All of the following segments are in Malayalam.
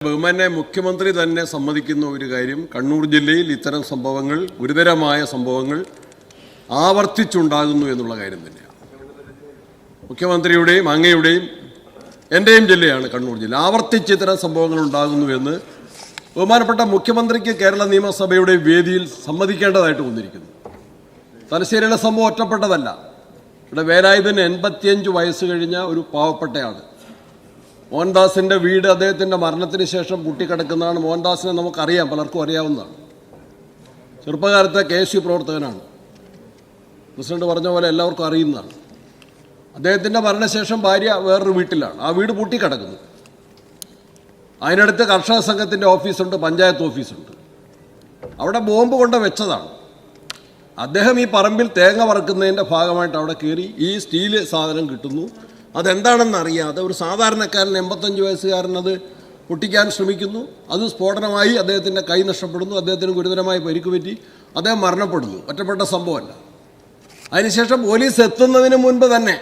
ബഹുമാന്യ മുഖ്യമന്ത്രി തന്നെ സമ്മതിക്കുന്ന ഒരു കാര്യം, കണ്ണൂർ ജില്ലയിൽ ഇത്തരം സംഭവങ്ങൾ, ഗുരുതരമായ സംഭവങ്ങൾ ആവർത്തിച്ചുണ്ടാകുന്നു എന്നുള്ള കാര്യം തന്നെയാണ്. മുഖ്യമന്ത്രിയുടെയും അങ്ങയുടെയും എൻ്റെയും ജില്ലയാണ് കണ്ണൂർ ജില്ല. ആവർത്തിച്ച് ഇത്തരം സംഭവങ്ങൾ ഉണ്ടാകുന്നുവെന്ന് ബഹുമാനപ്പെട്ട മുഖ്യമന്ത്രിക്ക് കേരള നിയമസഭയുടെ വേദിയിൽ സമ്മതിക്കേണ്ടതായിട്ട് വന്നിരിക്കുന്നു. തലശ്ശേരിയിലെ സംഭവം ഒറ്റപ്പെട്ടതല്ല. ഇവിടെ വേലായുധന് 85 വയസ്സ് കഴിഞ്ഞ ഒരു പാവപ്പെട്ടയാണ്. മോഹൻദാസിൻ്റെ വീട് അദ്ദേഹത്തിൻ്റെ മരണത്തിന് ശേഷം പൂട്ടിക്കിടക്കുന്നതാണ്. മോഹൻദാസിനെ നമുക്കറിയാം, പലർക്കും അറിയാവുന്നതാണ്. ചെറുപ്പകാലത്തെ KSU പ്രവർത്തകനാണ്. പ്രസിഡന്റ് പറഞ്ഞ പോലെ എല്ലാവർക്കും അറിയുന്നതാണ്. അദ്ദേഹത്തിൻ്റെ മരണശേഷം ഭാര്യ വേറൊരു വീട്ടിലാണ്. ആ വീട് പൂട്ടിക്കിടക്കുന്നു. അതിനടുത്ത് കർഷക സംഘത്തിൻ്റെ ഓഫീസുണ്ട്, പഞ്ചായത്ത് ഓഫീസുണ്ട്. അവിടെ ബോംബ് കൊണ്ട് വെച്ചതാണ്. അദ്ദേഹം ഈ പറമ്പിൽ തേങ്ങ വറുക്കുന്നതിൻ്റെ ഭാഗമായിട്ട് അവിടെ കയറി ഈ സ്റ്റീല് സാധനം കിട്ടുന്നു. അതെന്താണെന്ന് അറിയാതെ ഒരു സാധാരണക്കാരൻ 85 വയസ്സുകാരൻ അത് പൊട്ടിക്കാൻ ശ്രമിക്കുന്നു. അത് സ്ഫോടനമായി അദ്ദേഹത്തിൻ്റെ കൈ നഷ്ടപ്പെടുന്നു. അദ്ദേഹത്തിന് ഗുരുതരമായി പരിക്ക് പറ്റി. അദ്ദേഹം മരണപ്പെടുന്നു. ഒറ്റപ്പെട്ട സംഭവമല്ല. അതിനുശേഷം പോലീസ് എത്തുന്നതിന് മുൻപ് തന്നെ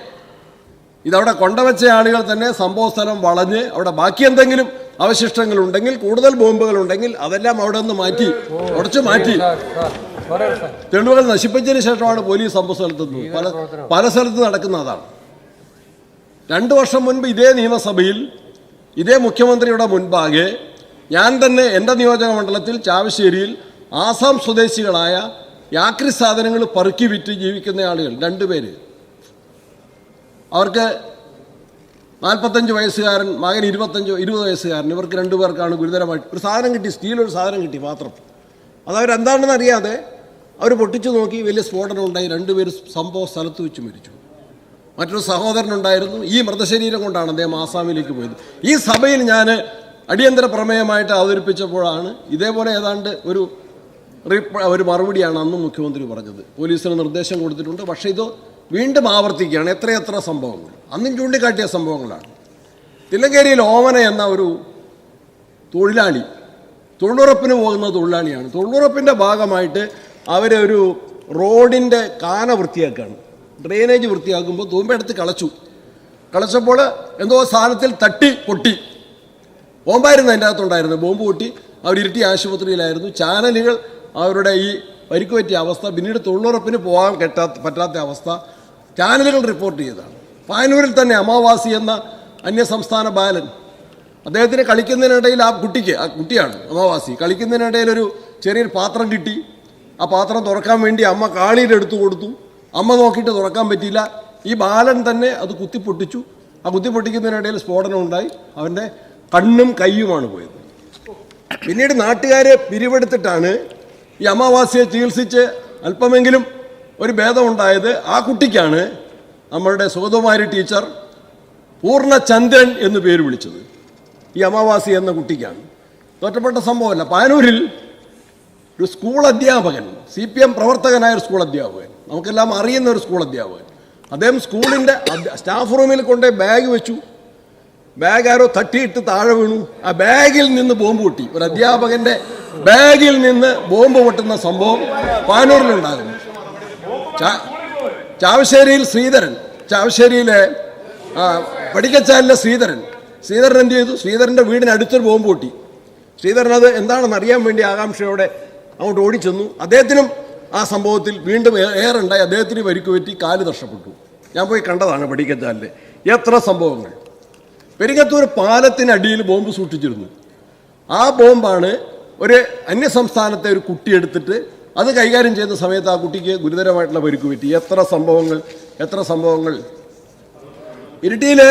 ഇതവിടെ കൊണ്ടുവച്ച ആളുകൾ തന്നെ സംഭവ സ്ഥലം വളഞ്ഞ് അവിടെ ബാക്കി എന്തെങ്കിലും അവശിഷ്ടങ്ങളുണ്ടെങ്കിൽ, കൂടുതൽ ബോംബുകളുണ്ടെങ്കിൽ അതെല്ലാം അവിടെ നിന്ന് മാറ്റി, ഉടച്ചു മാറ്റി തെളിവുകൾ നശിപ്പിച്ചതിന് ശേഷമാണ് പോലീസ് സംഭവ സ്ഥലത്തെത്തുന്നത്. പല സ്ഥലത്ത് നടക്കുന്നതാണ്. 2 വർഷം മുൻപ് ഇതേ നിയമസഭയിൽ ഇതേ മുഖ്യമന്ത്രിയുടെ മുൻപാകെ ഞാൻ തന്നെ എൻ്റെ നിയോജക മണ്ഡലത്തിൽ ചാവശ്ശേരിയിൽ ആസാം സ്വദേശികളായ യാക്രി സാധനങ്ങൾ പെറുക്കി വിറ്റ് ജീവിക്കുന്ന ആളുകൾ 2 പേര്, അവർക്ക് 45 വയസ്സുകാരൻ, മകൻ 20 വയസ്സുകാരൻ, ഇവർക്ക് 2 പേർക്കാണ് ഗുരുതരമായിട്ട് ഒരു സാധനം കിട്ടി, സ്റ്റീൽ ഒരു സാധനം കിട്ടി, പാത്രം. അതവരെന്താണെന്ന് അറിയാതെ അവർ പൊട്ടിച്ചു നോക്കി, വലിയ സ്ഫോടനം ഉണ്ടായി. 2 പേര് സംഭവ സ്ഥലത്ത് വെച്ച് മരിച്ചു. മറ്റൊരു സഹോദരനുണ്ടായിരുന്നു. ഈ മൃതശരീരം കൊണ്ടാണ് അദ്ദേഹം ആസാമിലേക്ക് പോയത്. ഈ സഭയിൽ ഞാൻ അടിയന്തര പ്രമേയമായിട്ട് അവതരിപ്പിച്ചപ്പോഴാണ് ഇതേപോലെ ഏതാണ്ട് ഒരു മറുപടിയാണ് അന്ന് മുഖ്യമന്ത്രി പറഞ്ഞത്. പോലീസിന് നിർദ്ദേശം കൊടുത്തിട്ടുണ്ട്. പക്ഷേ ഇത് വീണ്ടും ആവർത്തിക്കുകയാണ്. എത്രയെത്ര സംഭവങ്ങൾ അന്നും ചൂണ്ടിക്കാട്ടിയ സംഭവങ്ങളാണ്. തില്ലങ്കേരിയിൽ ഓമന എന്ന ഒരു തൊഴിലാളി, തൊഴിലുറപ്പിന് പോകുന്ന തൊഴിലാളിയാണ്. തൊഴിലുറപ്പിൻ്റെ ഭാഗമായിട്ട് അവരൊരു റോഡിൻ്റെ കാന വൃത്തിയാക്കുകയാണ്. ഡ്രെയിനേജ് വൃത്തിയാക്കുമ്പോൾ തൂമ്പെടുത്ത് കളച്ചപ്പോൾ എന്തോ സാധനത്തിൽ തട്ടി പൊട്ടി. ബോംബായിരുന്നു അതിൻ്റെ അകത്തുണ്ടായിരുന്നു. ബോംബ് പൊട്ടി. അവർ ഇരിട്ടി ആശുപത്രിയിലായിരുന്നു. ചാനലുകൾ അവരുടെ ഈ പരിക്ക് പറ്റിയ അവസ്ഥ, പിന്നീട് തൊഴിലുറപ്പിന് പോകാൻ പറ്റാത്ത അവസ്ഥ ചാനലുകൾ റിപ്പോർട്ട് ചെയ്തതാണ്. പാനൂരിൽ തന്നെ അമാവാസി എന്ന അന്യസംസ്ഥാന ബാലൻ, അദ്ദേഹത്തിന് കളിക്കുന്നതിനിടയിൽ ആ കുട്ടിയാണ് അമാവാസി, കളിക്കുന്നതിനിടയിൽ ഒരു ചെറിയൊരു പാത്രം കിട്ടി. ആ പാത്രം തുറക്കാൻ വേണ്ടി അമ്മ കാളിയുടെ എടുത്തു കൊടുത്തു. അമ്മ നോക്കിയിട്ട് തുറക്കാൻ പറ്റിയില്ല. ഈ ബാലൻ തന്നെ അത് കുത്തിപ്പൊട്ടിച്ചു. ആ കുത്തിപ്പൊട്ടിക്കുന്നതിനിടയിൽ സ്ഫോടനം ഉണ്ടായി. അവൻ്റെ കണ്ണും കൈയുമാണ് പോയത്. പിന്നീട് നാട്ടുകാരെ പിരിവെടുത്തിട്ടാണ് ഈ അമാവാസിയെ ചികിത്സിച്ച് അല്പമെങ്കിലും ഒരു ഭേദമുണ്ടായത്. ആ കുട്ടിക്കാണ് നമ്മളുടെ സുഗതകുമാരി ടീച്ചർ പൂർണ്ണചന്ദ്രൻ എന്ന് പേര് വിളിച്ചത്. ഈ അമാവാസി എന്ന കുട്ടിക്കാണ്. ഒറ്റപ്പെട്ട സംഭവമല്ല. പാനൂരിൽ ഒരു സ്കൂൾ അധ്യാപകൻ, CPM പ്രവർത്തകനായ ഒരു സ്കൂൾ അധ്യാപകൻ, നമുക്കെല്ലാം അറിയുന്ന ഒരു സ്കൂൾ അധ്യാപകൻ, അദ്ദേഹം സ്കൂളിൻ്റെ സ്റ്റാഫ് റൂമിൽ കൊണ്ട് ബാഗ് വെച്ചു. ബാഗ് ആരോ തട്ടിയിട്ട് താഴെ വീണു. ആ ബാഗിൽ നിന്ന് ബോംബ് പൊട്ടി. ഒരു അധ്യാപകൻ്റെ ബാഗിൽ നിന്ന് ബോംബ് പൊട്ടുന്ന സംഭവം പാനൂരിലുണ്ടാകുന്നു. ചാവശ്ശേരിയിൽ ശ്രീധരൻ, ചാവശ്ശേരിയിലെ പടിക്കച്ചാലിലെ ശ്രീധരൻ എന്ത് ചെയ്തു? ശ്രീധരൻ്റെ വീടിനടുത്തൊരു ബോംബ് പൊട്ടി. ശ്രീധരൻ അത് എന്താണെന്ന് അറിയാൻ വേണ്ടി ആകാംക്ഷയോടെ അങ്ങോട്ട് ഓടിച്ചെന്നു. അദ്ദേഹത്തിനും ആ സംഭവത്തിൽ വീണ്ടും ഏറുണ്ടായി. അദ്ദേഹത്തിന് പരിക്ക് പറ്റി, കാല് നഷ്ടപ്പെട്ടു. ഞാൻ പോയി കണ്ടതാണ് പടിക്കച്ചാലിലെ. എത്ര സംഭവങ്ങൾ. പെരിങ്ങത്തൂർ പാലത്തിനടിയിൽ ബോംബ് സൂക്ഷിച്ചിരുന്നു. ആ ബോംബാണ് ഒരു അന്യസംസ്ഥാനത്തെ ഒരു കുട്ടി എടുത്തിട്ട് അത് കൈകാര്യം ചെയ്യുന്ന സമയത്ത് ആ കുട്ടിക്ക് ഗുരുതരമായിട്ടുള്ള പരിക്ക് പറ്റി. എത്ര സംഭവങ്ങൾ. ഇരിട്ടിയിൽ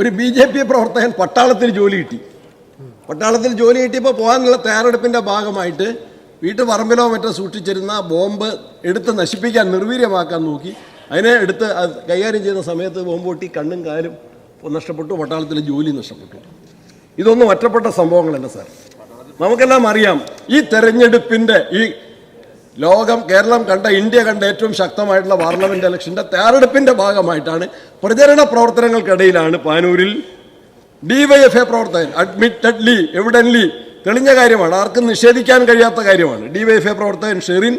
ഒരു BJP പ്രവർത്തകൻ പട്ടാളത്തിൽ ജോലി കിട്ടിയപ്പോൾ പോകാനുള്ള തയ്യാറെടുപ്പിൻ്റെ ഭാഗമായിട്ട് വീട്ടു പറമ്പിലോ മറ്റോ സൂക്ഷിച്ചിരുന്ന ബോംബ് എടുത്ത് നശിപ്പിക്കാൻ, നിർവീര്യമാക്കാൻ നോക്കി. അതിനെ എടുത്ത് കൈകാര്യം ചെയ്യുന്ന സമയത്ത് ബോംബ് പൊട്ടി, കണ്ണും കാലും നഷ്ടപ്പെട്ടു, പട്ടാളത്തിലെ ജോലി നഷ്ടപ്പെട്ടു. ഇതൊന്നും ഒറ്റപ്പെട്ട സംഭവങ്ങളല്ല സാർ. നമുക്കെല്ലാം അറിയാം. ഈ തെരഞ്ഞെടുപ്പിൻ്റെ ഈ കേരളം കണ്ട, ഇന്ത്യ കണ്ട ഏറ്റവും ശക്തമായിട്ടുള്ള പാർലമെന്റ് ഇലക്ഷൻ്റെ തയ്യാറെടുപ്പിൻ്റെ ഭാഗമായിട്ടാണ്, പ്രചരണ പ്രവർത്തനങ്ങൾക്കിടയിലാണ് പാനൂരിൽ DYFI പ്രവർത്തകൻ അഡ്മിറ്റഡ്ലി എവിഡൻലി തെളിഞ്ഞ കാര്യമാണ്, ആർക്കും നിഷേധിക്കാൻ കഴിയാത്ത കാര്യമാണ്. DYFI പ്രവർത്തകൻ ഷെറിൻ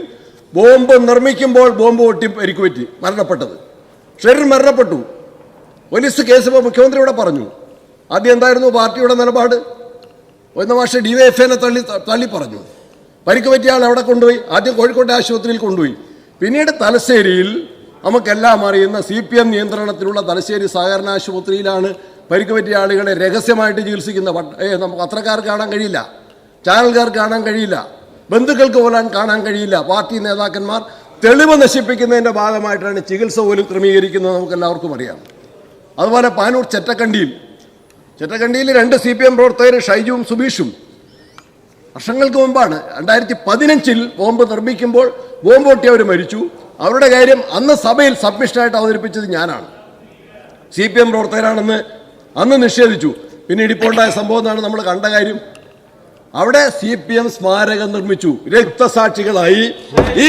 ബോംബ് നിർമ്മിക്കുമ്പോൾ ബോംബ് പൊട്ടി പരിക്ക് പറ്റി മരണപ്പെട്ടത്. ഷെറിൻ മരണപ്പെട്ടു. പോലീസ് കേസ് മുഖ്യമന്ത്രി ഇവിടെ പറഞ്ഞു. ആദ്യം എന്തായിരുന്നു പാർട്ടിയുടെ നിലപാട്? ഗോവിന്ദ മാഷ് DYFIനെ തള്ളി പറഞ്ഞു. പരിക്ക് പറ്റിയ ആൾ അവിടെ കൊണ്ടുപോയി. ആദ്യം കോഴിക്കോട്ടെ ആശുപത്രിയിൽ കൊണ്ടുപോയി. പിന്നീട് തലശ്ശേരിയിൽ നമുക്കെല്ലാം അറിയുന്ന CPM നിയന്ത്രണത്തിലുള്ള തലശ്ശേരി സഹകരണ ആശുപത്രിയിലാണ് പരിക്ക് പറ്റിയ ആളുകളെ രഹസ്യമായിട്ട് ചികിത്സിക്കുന്ന. നമുക്ക് പത്രക്കാർക്ക് കാണാൻ കഴിയില്ല, ചാനൽക്കാർക്ക് കാണാൻ കഴിയില്ല, ബന്ധുക്കൾക്ക് പോലും കാണാൻ കഴിയില്ല. പാർട്ടി നേതാക്കന്മാർ തെളിവ് നശിപ്പിക്കുന്നതിൻ്റെ ഭാഗമായിട്ടാണ് ചികിത്സ പോലും ക്രമീകരിക്കുന്നത്, നമുക്ക് എല്ലാവർക്കും അറിയാം. അതുപോലെ പാനൂർ ചെറ്റക്കണ്ടിയിൽ 2 CPM പ്രവർത്തകർ ഷൈജുവും സുബീഷും വർഷങ്ങൾക്ക് മുമ്പാണ് 2015 ബോംബ് നിർമ്മിക്കുമ്പോൾ ബോംബ് പൊട്ടി അവർ മരിച്ചു. അവരുടെ കാര്യം അന്ന് സഭയിൽ സബ്മിഷനായിട്ട് അവതരിപ്പിച്ചത് ഞാനാണ്. CPM പ്രവർത്തകരാണെന്ന് അന്ന് നിഷേധിച്ചു. പിന്നീട് ഇപ്പോൾ ഉണ്ടായ സംഭവം എന്നാണ് നമ്മൾ കണ്ട കാര്യം. അവിടെ CPM സ്മാരകം നിർമ്മിച്ചു. രക്തസാക്ഷികളായി ഈ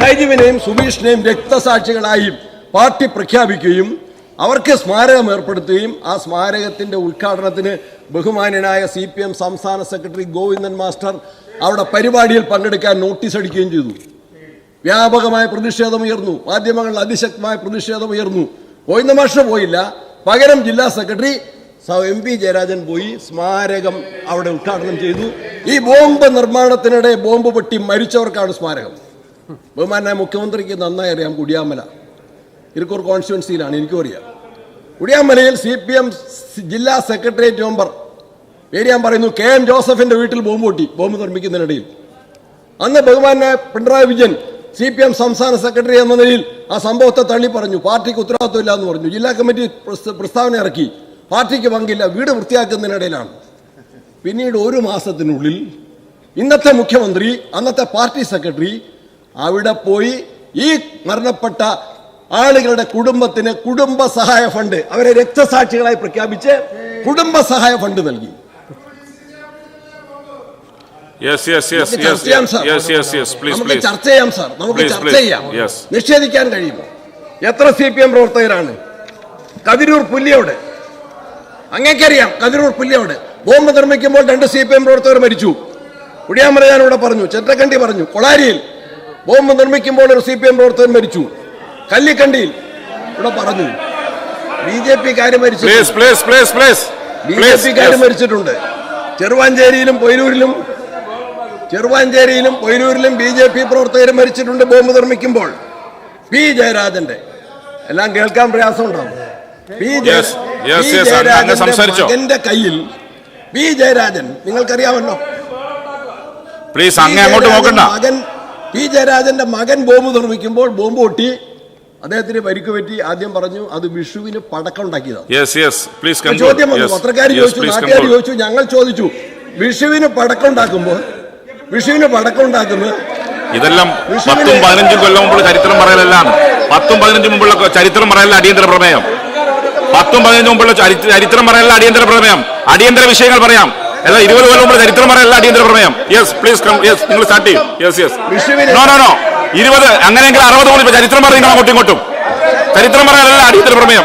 ഷൈജുവിനെയും സുബീഷിനെയും രക്തസാക്ഷികളായി പാർട്ടി പ്രഖ്യാപിക്കുകയും അവർക്ക് സ്മാരകം ഏർപ്പെടുത്തുകയും ആ സ്മാരകത്തിൻ്റെ ഉദ്ഘാടനത്തിന് ബഹുമാന്യനായ CPM സംസ്ഥാന സെക്രട്ടറി ഗോവിന്ദൻ മാസ്റ്റർ അവിടെ പരിപാടിയിൽ പങ്കെടുക്കാൻ നോട്ടീസ് അടിക്കുകയും ചെയ്തു. വ്യാപകമായ പ്രതിഷേധമുയർന്നു. മാധ്യമങ്ങളിൽ അതിശക്തമായ പ്രതിഷേധമുയർന്നു. ഗോവിന്ദ മാസ്റ്റർ പോയില്ല. പകരം ജില്ലാ സെക്രട്ടറി MP ജയരാജൻ പോയി സ്മാരകം അവിടെ ഉദ്ഘാടനം ചെയ്തു. ഈ ബോംബ് നിർമ്മാണത്തിനിടെ ബോംബ് പൊട്ടി മരിച്ചവർക്കാണ് സ്മാരകം. ബഹുമാനായ മുഖ്യമന്ത്രിക്ക് നന്നായി അറിയാം. കുടിയാമല ഇരിക്കൂർ കോൺസ്റ്റിറ്റ്യുവൻസിയിലാണ്, എനിക്കും അറിയാം. കുടിയാമലയിൽ CPM ജില്ലാ സെക്രട്ടേറിയറ്റ് മെമ്പർ പേര് ഞാൻ പറയുന്നു, KM ജോസഫിന്റെ വീട്ടിൽ ബോംബ് പൊട്ടി ബോംബ് നിർമ്മിക്കുന്നതിനിടയിൽ. അന്ന് ബഹുമാനായ പിണറായി വിജയൻ CPM സംസ്ഥാന സെക്രട്ടറി എന്ന നിലയിൽ ആ സംഭവത്തെ തള്ളി പറഞ്ഞു. പാർട്ടിക്ക് ഉത്തരവാദിത്വമില്ല എന്ന് പറഞ്ഞു. ജില്ലാ കമ്മിറ്റി പ്രസ്താവന ഇറക്കി. പാർട്ടിക്ക് പങ്കില്ല. വീട് വൃത്തിയാക്കുന്നതിനിടയിലാണ്. പിന്നീട് 1 മാസത്തിനുള്ളിൽ ഇന്നത്തെ മുഖ്യമന്ത്രി അന്നത്തെ പാർട്ടി സെക്രട്ടറി അവിടെ പോയി ഈ മരണപ്പെട്ട ആളുകളുടെ കുടുംബത്തിന് കുടുംബ സഹായ ഫണ്ട്, അവരെ രക്തസാക്ഷികളായി പ്രഖ്യാപിച്ച് കുടുംബ സഹായ ഫണ്ട് നൽകി. നമുക്ക് ചർച്ച ചെയ്യാം സാർ, നമുക്ക് ചർച്ച ചെയ്യാം. നിഷേധിക്കാൻ കഴിയുമോ? എത്ര CPM പ്രവർത്തകരാണ് കതിരൂർ പുല്ലിയോട്? അങ്ങേക്കറിയാം. കതിരൂർ പുല്ലിയോട് ബോംബ് നിർമ്മിക്കുമ്പോൾ 2 CPM പ്രവർത്തകർ മരിച്ചു. കുടിയാമല ഞാനിവിടെ പറഞ്ഞു, ചെറ്റക്കണ്ടി പറഞ്ഞു. കൊളാരിയിൽ ബോംബ് നിർമ്മിക്കുമ്പോൾ ഒരു CPM പ്രവർത്തകൻ മരിച്ചു. കല്ലിക്കണ്ടിയിൽ ഇവിടെ പറഞ്ഞു. BJP കാര്യം മരിച്ചിട്ടുണ്ട്. ചെറുവാഞ്ചേരിയിലും പൊയിലൂരിലും BJP പ്രവർത്തകർ മരിച്ചിട്ടുണ്ട് ബോംബ് നിർമ്മിക്കുമ്പോൾ. P ജയരാജന്റെ എല്ലാം കേൾക്കാൻ പ്രയാസമുണ്ടാവും. മകന്റെ കയ്യിൽ P ജയരാജൻ നിങ്ങൾക്കറിയാമല്ലോ. മകൻ P ജയരാജന്റെ മകൻ ബോംബ് നിർമ്മിക്കുമ്പോൾ ബോംബ് പൊട്ടി അദ്ദേഹത്തിന് പരിക്ക് പറ്റി. ആദ്യം പറഞ്ഞു അത് വിഷുവിന് പടക്കം ഉണ്ടാക്കിയതാണ്. ചോദ്യം വന്നു. പത്രക്കാർ ചോദിച്ചു, നാട്ടുകാർ ചോദിച്ചു, ഞങ്ങൾ ചോദിച്ചു, വിഷുവിന് പടക്കം ഉണ്ടാക്കുന്നത് ഇതെല്ലാം 10-15 കൊല്ലം മുമ്പുള്ള ചരിത്രം പറയലെല്ലാം 10-15 മുമ്പുള്ള ചരിത്രം പറയല അടിയന്തര പ്രമേയം. 10-15 മുമ്പുള്ള ചരിത്രം പറയല അടിയന്തര പ്രമേയം. അടിയന്തര വിഷയങ്ങൾ പറയാം. അല്ല 20 കൊല്ലം മുമ്പുള്ള ചരിത്രം പറയല അടിയന്തര പ്രമേയം. നിങ്ങൾ സ്റ്റാർട്ട് ചെയ്യും. 20 അങ്ങനെയെങ്കിൽ 60 മുതൽ ചരിത്രം പറയുന്നത് അങ്ങോട്ടും ഇങ്ങോട്ടും. ചരിത്രം പറയാനല്ല അടിയന്തര പ്രമേയം.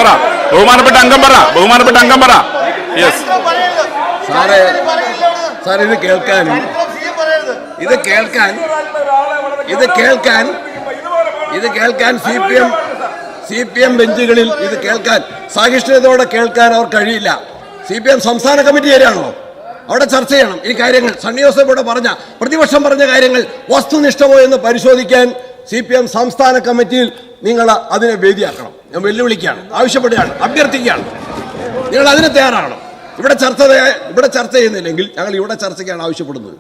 പറ ബഹുമാനപ്പെട്ട അംഗം പറ. സാറേ ഇത് കേൾക്കാൻ CPM ബെഞ്ചുകളിൽ ഇത് കേൾക്കാൻ സഹിഷ്ണുതയോടെ കേൾക്കാൻ അവർ കഴിയില്ല. CPM സംസ്ഥാന കമ്മിറ്റി വരെയാണല്ലോ. അവിടെ ചർച്ച ചെയ്യണം ഈ കാര്യങ്ങൾ. സണ്ണി ജോസഫ് ഇവിടെ പ്രതിപക്ഷം പറഞ്ഞ കാര്യങ്ങൾ വസ്തുനിഷ്ഠമോ എന്ന് പരിശോധിക്കാൻ CPM സംസ്ഥാന കമ്മിറ്റിയിൽ നിങ്ങൾ അതിനെ വേദിയാക്കണം. ഞാൻ വെല്ലുവിളിക്കുകയാണ്, ആവശ്യപ്പെടുകയാണ്, അഭ്യർത്ഥിക്കുകയാണ്. നിങ്ങൾ അതിന് തയ്യാറാകണം. ഇവിടെ ചർച്ച ചെയ്യുന്നില്ലെങ്കിൽ ഞങ്ങൾ ഇവിടെ ചർച്ചയ്ക്കാണ് ആവശ്യപ്പെടുന്നത്.